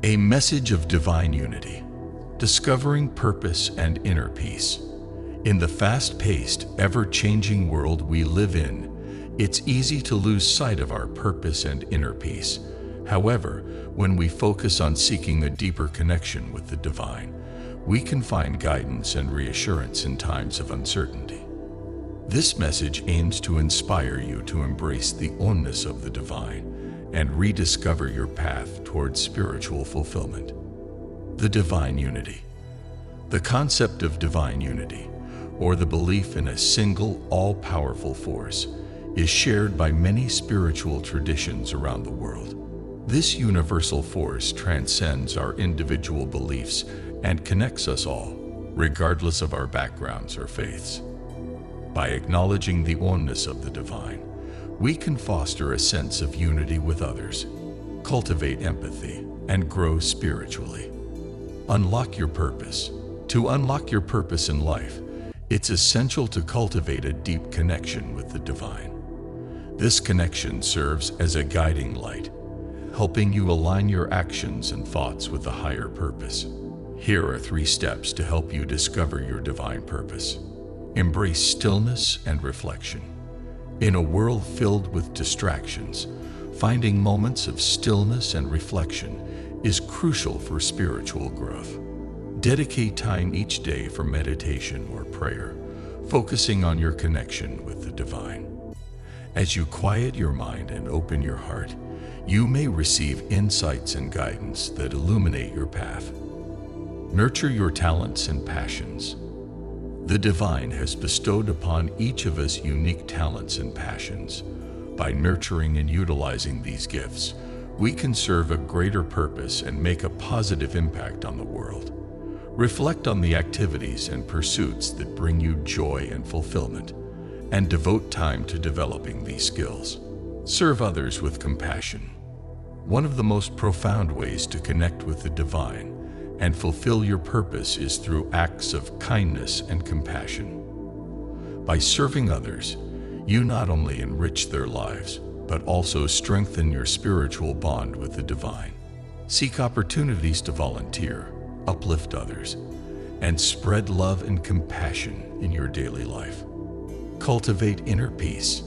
A message of divine unity, discovering purpose and inner peace. In the fast-paced, ever-changing world we live in, it's easy to lose sight of our purpose and inner peace. However, when we focus on seeking a deeper connection with the divine, we can find guidance and reassurance in times of uncertainty. This message aims to inspire you to embrace the oneness of the divine and rediscover your path towards spiritual fulfillment. The divine unity. The concept of divine unity, or the belief in a single, all-powerful force, is shared by many spiritual traditions around the world. This universal force transcends our individual beliefs and connects us all, regardless of our backgrounds or faiths. By acknowledging the oneness of the divine, we can foster a sense of unity with others, cultivate empathy, and grow spiritually. Unlock your purpose. To unlock your purpose in life, it's essential to cultivate a deep connection with the divine. This connection serves as a guiding light, helping you align your actions and thoughts with a higher purpose. Here are 3 steps to help you discover your divine purpose. Embrace stillness and reflection. In a world filled with distractions, finding moments of stillness and reflection is crucial for spiritual growth. Dedicate time each day for meditation or prayer, focusing on your connection with the divine. As you quiet your mind and open your heart, you may receive insights and guidance that illuminate your path. Nurture your talents and passions. The divine has bestowed upon each of us unique talents and passions. By nurturing and utilizing these gifts, we can serve a greater purpose and make a positive impact on the world. Reflect on the activities and pursuits that bring you joy and fulfillment, and devote time to developing these skills. Serve others with compassion. One of the most profound ways to connect with the divine and fulfill your purpose is through acts of kindness and compassion. By serving others, you not only enrich their lives, but also strengthen your spiritual bond with the divine. Seek opportunities to volunteer, uplift others, and spread love and compassion in your daily life. Cultivate inner peace.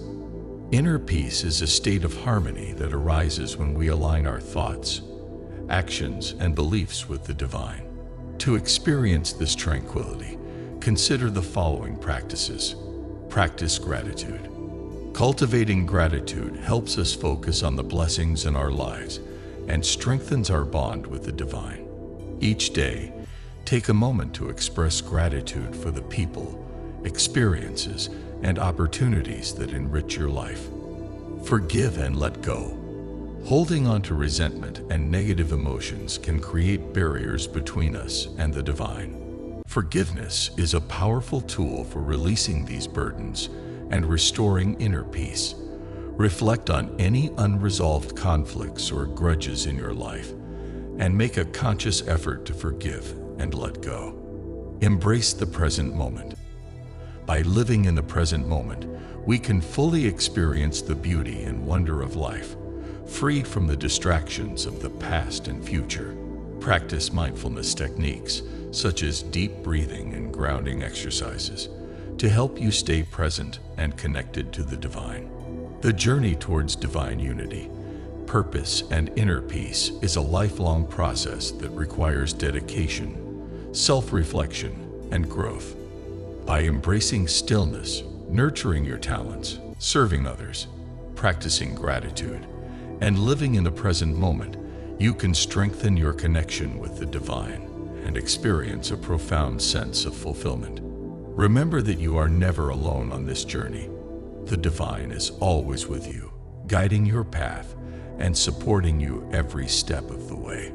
Inner peace is a state of harmony that arises when we align our thoughts, actions, and beliefs with the divine. To experience this tranquility, consider the following practices. Practice gratitude. Cultivating gratitude helps us focus on the blessings in our lives and strengthens our bond with the divine. Each day, take a moment to express gratitude for the people, experiences, and opportunities that enrich your life. Forgive and let go. Holding on to resentment and negative emotions can create barriers between us and the divine. Forgiveness is a powerful tool for releasing these burdens and restoring inner peace. Reflect on any unresolved conflicts or grudges in your life and make a conscious effort to forgive and let go. Embrace the present moment. By living in the present moment, we can fully experience the beauty and wonder of life, freed from the distractions of the past and future. Practice mindfulness techniques, such as deep breathing and grounding exercises, to help you stay present and connected to the divine. The journey towards divine unity, purpose, and inner peace is a lifelong process that requires dedication, self-reflection, and growth. By embracing stillness, nurturing your talents, serving others, practicing gratitude, and living in the present moment, you can strengthen your connection with the divine and experience a profound sense of fulfillment. Remember that you are never alone on this journey. The divine is always with you, guiding your path and supporting you every step of the way.